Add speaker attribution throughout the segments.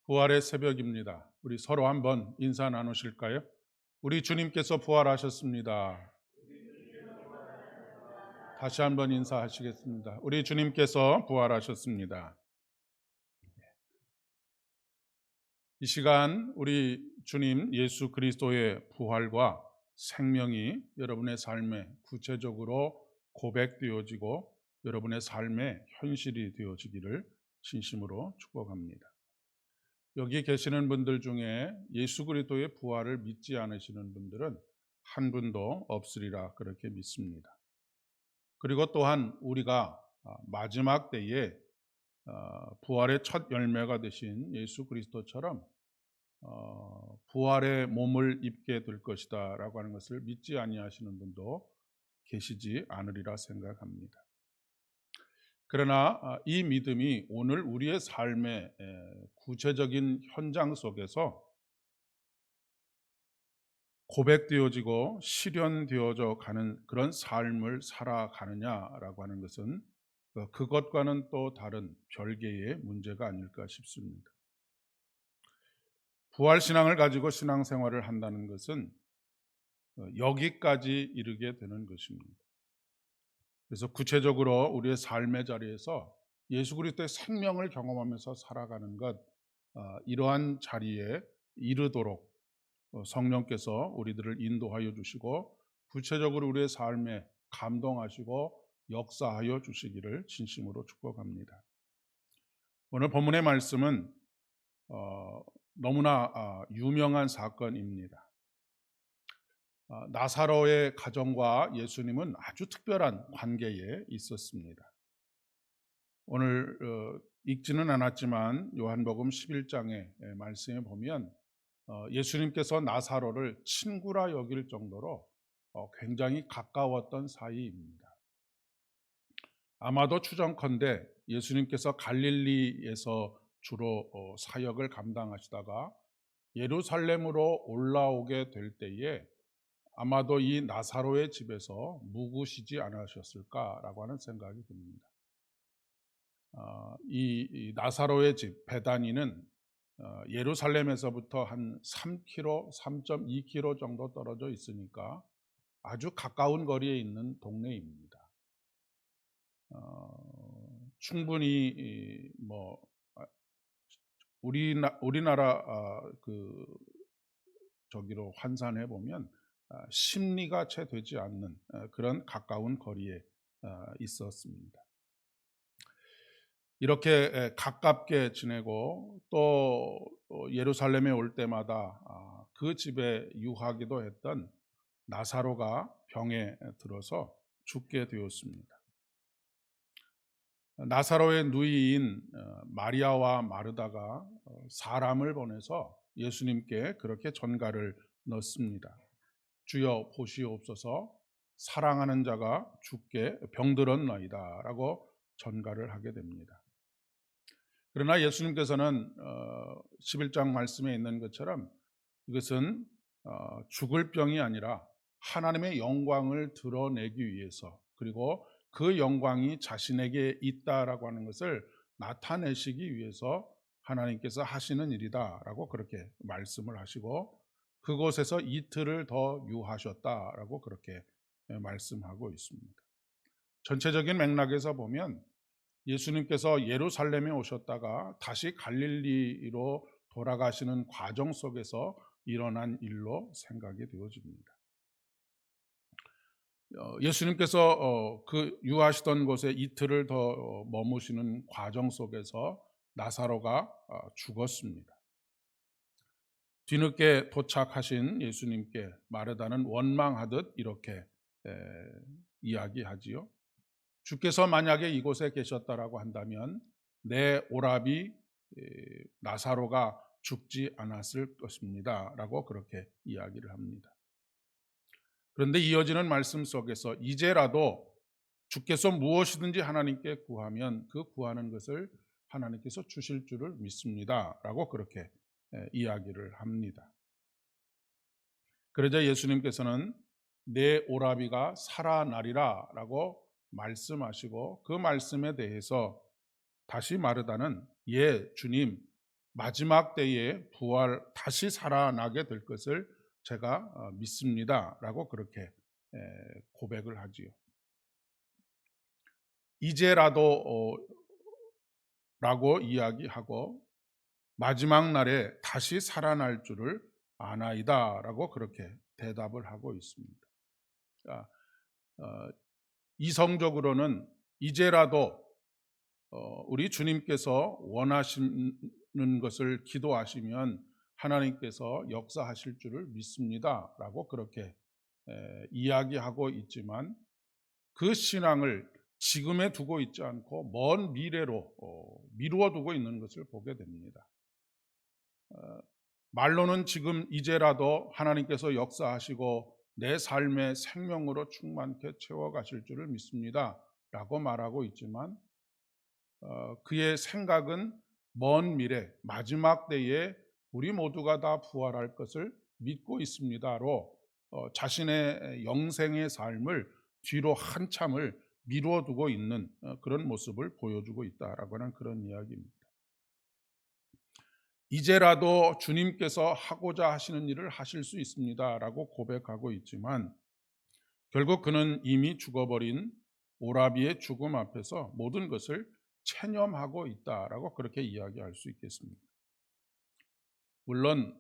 Speaker 1: 부활의 새벽입니다. 우리 서로 한번 인사 나누실까요? 우리 주님께서 부활하셨습니다. 다시 한번 인사하시겠습니다. 우리 주님께서 부활하셨습니다. 이 시간 우리 주님 예수 그리스도의 부활과 생명이 여러분의 삶에 구체적으로 고백되어지고 여러분의 삶의 현실이 되어지기를 진심으로 축복합니다. 여기 계시는 분들 중에 예수 그리스도의 부활을 믿지 않으시는 분들은 한 분도 없으리라 그렇게 믿습니다. 그리고 또한 우리가 마지막 때에 부활의 첫 열매가 되신 예수 그리스도처럼 부활의 몸을 입게 될 것이다 라고 하는 것을 믿지 아니하시는 분도 계시지 않으리라 생각합니다. 그러나 이 믿음이 오늘 우리의 삶의 구체적인 현장 속에서 고백되어지고 실현되어져 가는 그런 삶을 살아가느냐라고 하는 것은 그것과는 또 다른 별개의 문제가 아닐까 싶습니다. 부활신앙을 가지고 신앙생활을 한다는 것은 여기까지 이르게 되는 것입니다. 그래서 구체적으로 우리의 삶의 자리에서 예수 그리스도의 생명을 경험하면서 살아가는 것, 이러한 자리에 이르도록 성령께서 우리들을 인도하여 주시고 구체적으로 우리의 삶에 감동하시고 역사하여 주시기를 진심으로 축복합니다. 오늘 본문의 말씀은 너무나 유명한 사건입니다. 나사로의 가정과 예수님은 아주 특별한 관계에 있었습니다. 오늘 읽지는 않았지만 요한복음 11장의 말씀에 보면 예수님께서 나사로를 친구라 여길 정도로 굉장히 가까웠던 사이입니다. 아마도 추정컨대 예수님께서 갈릴리에서 주로 사역을 감당하시다가 예루살렘으로 올라오게 될 때에 아마도 이 나사로의 집에서 묵으시지 않으셨을까라고 하는 생각이 듭니다. 이 나사로의 집 베다니는 예루살렘에서부터 한 3km, 3.2km 정도 떨어져 있으니까 아주 가까운 거리에 있는 동네입니다. 충분히 우리나라 저기로 환산해 보면 십리가 채 되지 않는 그런 가까운 거리에 있었습니다. 이렇게 가깝게 지내고 또 예루살렘에 올 때마다 그 집에 유하기도 했던 나사로가 병에 들어서 죽게 되었습니다. 나사로의 누이인 마리아와 마르다가 사람을 보내서 예수님께 그렇게 전가를 넣습니다. 주여 보시옵소서, 사랑하는 자가 죽게 병들었나이다 라고 전가를 하게 됩니다. 그러나 예수님께서는 11장 말씀에 있는 것처럼 이것은 죽을 병이 아니라 하나님의 영광을 드러내기 위해서, 그리고 그 영광이 자신에게 있다라고 하는 것을 나타내시기 위해서 하나님께서 하시는 일이다라고 그렇게 말씀을 하시고, 그곳에서 이틀을 더 유하셨다라고 그렇게 말씀하고 있습니다. 전체적인 맥락에서 보면 예수님께서 예루살렘에 오셨다가 다시 갈릴리로 돌아가시는 과정 속에서 일어난 일로 생각이 되어집니다. 예수님께서 그 유하시던 곳에 이틀을 더 머무시는 과정 속에서 나사로가 죽었습니다. 뒤늦게 도착하신 예수님께 마르다는 원망하듯 이렇게 이야기하지요. 주께서 만약에 이곳에 계셨다라고 한다면 내 오라비 나사로가 죽지 않았을 것입니다 라고 그렇게 이야기를 합니다. 그런데 이어지는 말씀 속에서 이제라도 주께서 무엇이든지 하나님께 구하면 그 구하는 것을 하나님께서 주실 줄을 믿습니다 라고 그렇게 이야기를 합니다. 그러자 예수님께서는 내 오라비가 살아나리라 라고 말씀하시고, 그 말씀에 대해서 다시 마르다는 예 주님, 마지막 때에 다시 살아나게 될 것을 제가 믿습니다라고 그렇게 고백을 하지요. 이제라도 라고 이야기하고 마지막 날에 다시 살아날 줄을 아나이다라고 그렇게 대답을 하고 있습니다. 그러니까 이성적으로는 이제라도 우리 주님께서 원하시는 것을 기도하시면 하나님께서 역사하실 줄을 믿습니다라고 그렇게 이야기하고 있지만 그 신앙을 지금에 두고 있지 않고 먼 미래로 미루어 두고 있는 것을 보게 됩니다. 말로는 지금 이제라도 하나님께서 역사하시고 내 삶의 생명으로 충만케 채워가실 줄을 믿습니다 라고 말하고 있지만 그의 생각은 먼 미래 마지막 때에 우리 모두가 다 부활할 것을 믿고 있습니다로 자신의 영생의 삶을 뒤로 한참을 미루어 두고 있는 그런 모습을 보여주고 있다라고 하는 그런 이야기입니다. 이제라도 주님께서 하고자 하시는 일을 하실 수 있습니다라고 고백하고 있지만 결국 그는 이미 죽어버린 오라비의 죽음 앞에서 모든 것을 체념하고 있다라고 그렇게 이야기할 수 있겠습니다. 물론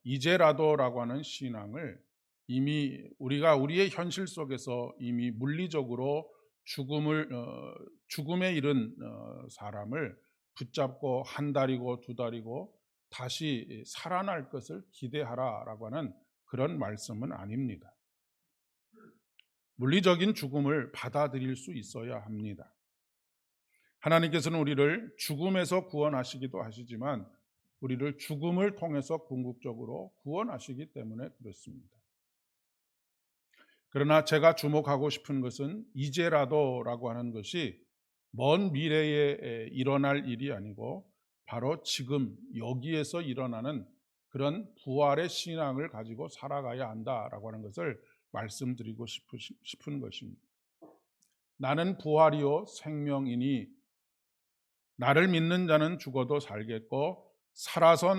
Speaker 1: 이제라도라고 하는 신앙을 이미 우리가 우리의 현실 속에서 이미 물리적으로 죽음에 이른 사람을 붙잡고 한 달이고 두 달이고 다시 살아날 것을 기대하라라고 하는 그런 말씀은 아닙니다. 물리적인 죽음을 받아들일 수 있어야 합니다. 하나님께서는 우리를 죽음에서 구원하시기도 하시지만 우리를 죽음을 통해서 궁극적으로 구원하시기 때문에 그렇습니다. 그러나 제가 주목하고 싶은 것은 이제라도라고 하는 것이 먼 미래에 일어날 일이 아니고 바로 지금 여기에서 일어나는 그런 부활의 신앙을 가지고 살아가야 한다라고 하는 것을 말씀드리고 싶은 것입니다. 나는 부활이요 생명이니 나를 믿는 자는 죽어도 살겠고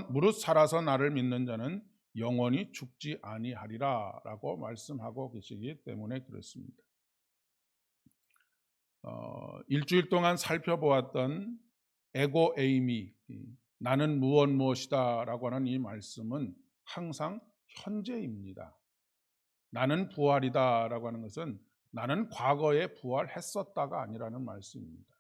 Speaker 1: 무릇 살아서 나를 믿는 자는 영원히 죽지 아니하리라 라고 말씀하고 계시기 때문에 그렇습니다. 일주일 동안 살펴보았던 에고 에이미 나는 무엇이다 라고 하는 이 말씀은 항상 현재입니다. 나는 부활이다 라고 하는 것은 나는 과거에 부활했었다가 아니라는 말씀입니다.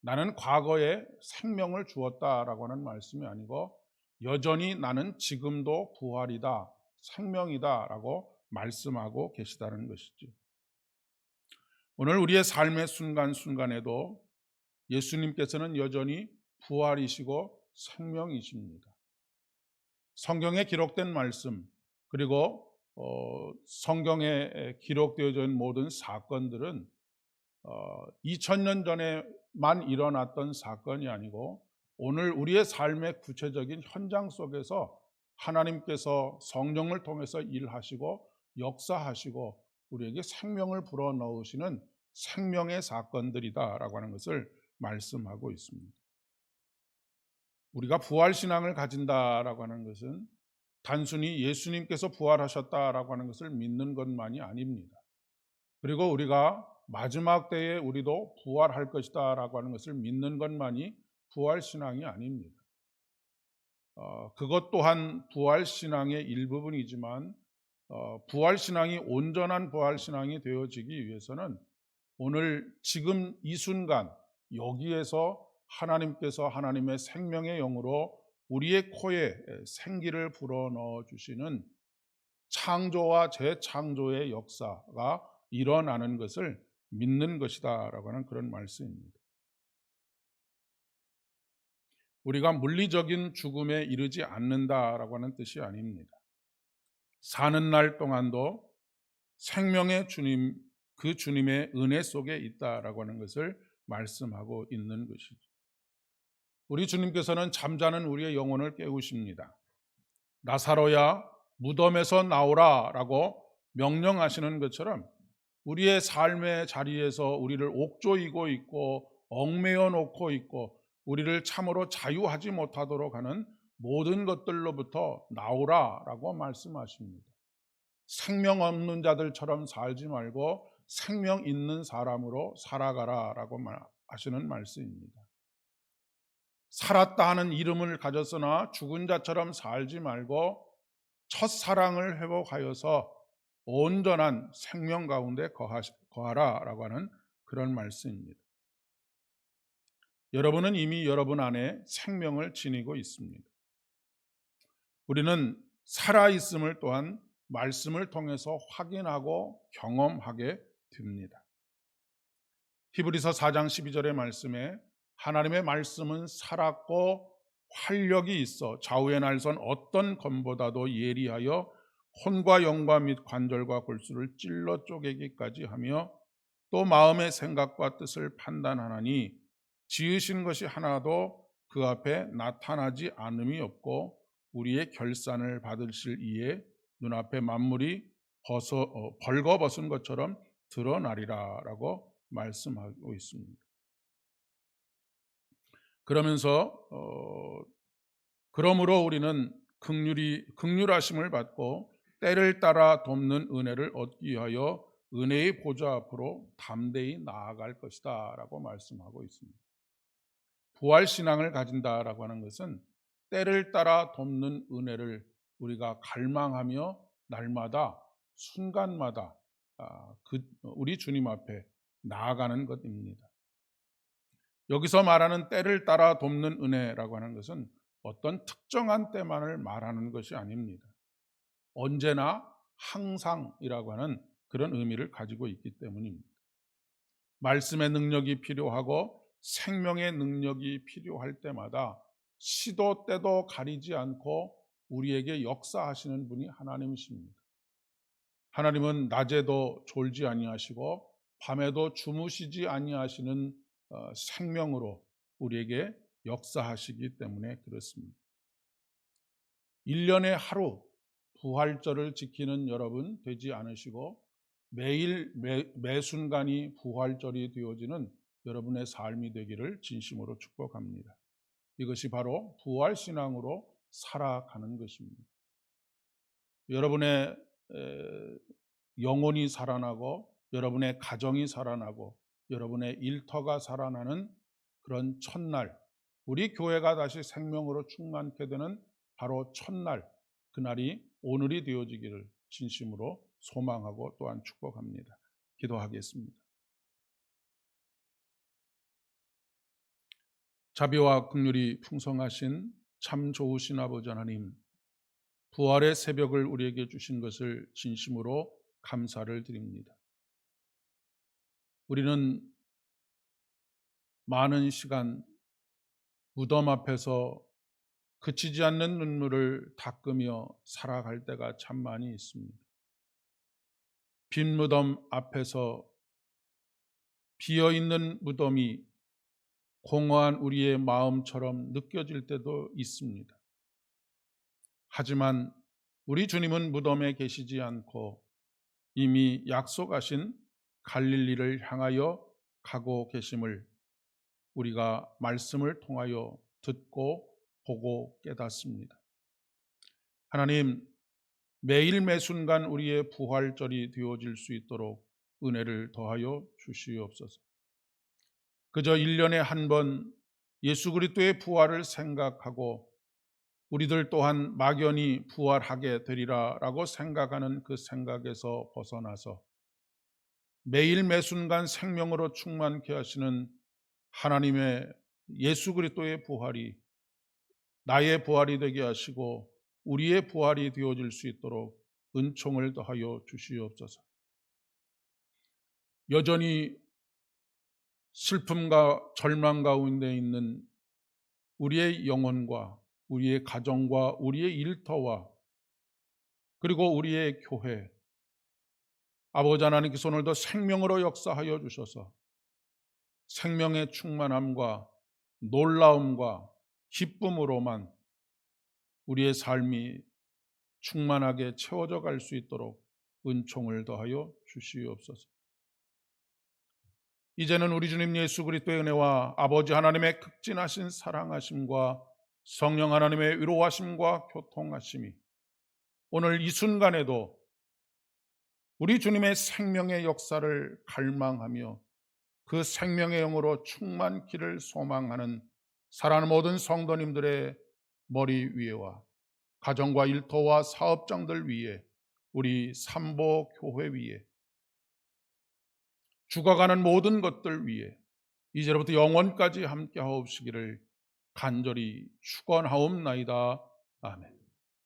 Speaker 1: 나는 과거에 생명을 주었다라고 하는 말씀이 아니고 여전히 나는 지금도 부활이다, 생명이다라고 말씀하고 계시다는 것이죠. 오늘 우리의 삶의 순간순간에도 예수님께서는 여전히 부활이시고 생명이십니다. 성경에 기록된 말씀 그리고 성경에 기록되어져 있는 모든 사건들은 2000년 전에만 일어났던 사건이 아니고 오늘 우리의 삶의 구체적인 현장 속에서 하나님께서 성령을 통해서 일하시고 역사하시고 우리에게 생명을 불어넣으시는 생명의 사건들이다라고 하는 것을 말씀하고 있습니다. 우리가 부활신앙을 가진다라고 하는 것은 단순히 예수님께서 부활하셨다라고 하는 것을 믿는 것만이 아닙니다. 그리고 우리가 마지막 때에 우리도 부활할 것이다 라고 하는 것을 믿는 것만이 부활신앙이 아닙니다. 그것 또한 부활신앙의 일부분이지만 부활신앙이 온전한 부활신앙이 되어지기 위해서는 오늘 지금 이 순간 여기에서 하나님께서 하나님의 생명의 영으로 우리의 코에 생기를 불어넣어 주시는 창조와 재창조의 역사가 일어나는 것을 믿는 것이다 라고 하는 그런 말씀입니다. 우리가 물리적인 죽음에 이르지 않는다라고 하는 뜻이 아닙니다. 사는 날 동안도 생명의 주님, 그 주님의 은혜 속에 있다라고 하는 것을 말씀하고 있는 것이죠. 우리 주님께서는 잠자는 우리의 영혼을 깨우십니다. 나사로야 무덤에서 나오라 라고 명령하시는 것처럼 우리의 삶의 자리에서 우리를 옥조이고 있고 얽매여 놓고 있고 우리를 참으로 자유하지 못하도록 하는 모든 것들로부터 나오라라고 말씀하십니다. 생명 없는 자들처럼 살지 말고 생명 있는 사람으로 살아가라라고 하시는 말씀입니다. 살았다 하는 이름을 가졌으나 죽은 자처럼 살지 말고 첫사랑을 회복하여서 온전한 생명 가운데 거하라라고 하는 그런 말씀입니다. 여러분은 이미 여러분 안에 생명을 지니고 있습니다. 우리는 살아있음을 또한 말씀을 통해서 확인하고 경험하게 됩니다. 히브리서 4장 12절의 말씀에 하나님의 말씀은 살았고 활력이 있어 좌우의 날선 어떤 검보다도 예리하여 혼과 영과 및 관절과 골수를 찔러 쪼개기까지 하며 또 마음의 생각과 뜻을 판단하나니 지으신 것이 하나도 그 앞에 나타나지 않음이 없고 우리의 결산을 받으실 이에 눈앞에 만물이 벌거벗은 것처럼 드러나리라라고 말씀하고 있습니다. 그러면서 그러므로 우리는 긍휼하심을 받고 때를 따라 돕는 은혜를 얻기 위하여 은혜의 보좌 앞으로 담대히 나아갈 것이다 라고 말씀하고 있습니다. 부활 신앙을 가진다라고 하는 것은 때를 따라 돕는 은혜를 우리가 갈망하며 날마다 순간마다 우리 주님 앞에 나아가는 것입니다. 여기서 말하는 때를 따라 돕는 은혜라고 하는 것은 어떤 특정한 때만을 말하는 것이 아닙니다. 언제나 항상이라고 하는 그런 의미를 가지고 있기 때문입니다. 말씀의 능력이 필요하고 생명의 능력이 필요할 때마다 시도 때도 가리지 않고 우리에게 역사하시는 분이 하나님이십니다. 하나님은 낮에도 졸지 아니하시고 밤에도 주무시지 아니하시는 생명으로 우리에게 역사하시기 때문에 그렇습니다. 1년에 하루 부활절을 지키는 여러분 되지 않으시고 매일 매 순간이 부활절이 되어지는 여러분의 삶이 되기를 진심으로 축복합니다. 이것이 바로 부활신앙으로 살아가는 것입니다. 여러분의 영혼이 살아나고 여러분의 가정이 살아나고 여러분의 일터가 살아나는 그런 첫날, 우리 교회가 다시 생명으로 충만케 되는 바로 첫날, 그날이 오늘이 되어지기를 진심으로 소망하고 또한 축복합니다. 기도하겠습니다. 자비와 긍휼이 풍성하신 참 좋으신 아버지 하나님, 부활의 새벽을 우리에게 주신 것을 진심으로 감사를 드립니다. 우리는 많은 시간 무덤 앞에서 그치지 않는 눈물을 닦으며 살아갈 때가 참 많이 있습니다. 빈 무덤 앞에서 비어있는 무덤이 공허한 우리의 마음처럼 느껴질 때도 있습니다. 하지만 우리 주님은 무덤에 계시지 않고 이미 약속하신 갈릴리를 향하여 가고 계심을 우리가 말씀을 통하여 듣고 보고 깨닫습니다. 하나님, 매일 매순간 우리의 부활절이 되어질 수 있도록 은혜를 더하여 주시옵소서. 그저 1년에 한 번 예수 그리스도의 부활을 생각하고 우리들 또한 막연히 부활하게 되리라라고 생각하는 그 생각에서 벗어나서 매일 매순간 생명으로 충만케 하시는 하나님의 예수 그리스도의 부활이 나의 부활이 되게 하시고 우리의 부활이 되어질 수 있도록 은총을 더하여 주시옵소서. 여전히 슬픔과 절망 가운데 있는 우리의 영혼과 우리의 가정과 우리의 일터와 그리고 우리의 교회, 아버지 하나님께서 오늘도 생명으로 역사하여 주셔서 생명의 충만함과 놀라움과 기쁨으로만 우리의 삶이 충만하게 채워져 갈 수 있도록 은총을 더하여 주시옵소서. 이제는 우리 주님 예수 그리스도의 은혜와 아버지 하나님의 극진하신 사랑하심과 성령 하나님의 위로하심과 교통하심이 오늘 이 순간에도 우리 주님의 생명의 역사를 갈망하며 그 생명의 영으로 충만키를 소망하는 사랑하는 모든 성도님들의 머리 위에와 가정과 일터와 사업장들 위에, 우리 삼보 교회 위에, 죽어가는 모든 것들 위에 이제로부터 영원까지 함께 하옵시기를 간절히 축원하옵나이다. 아멘.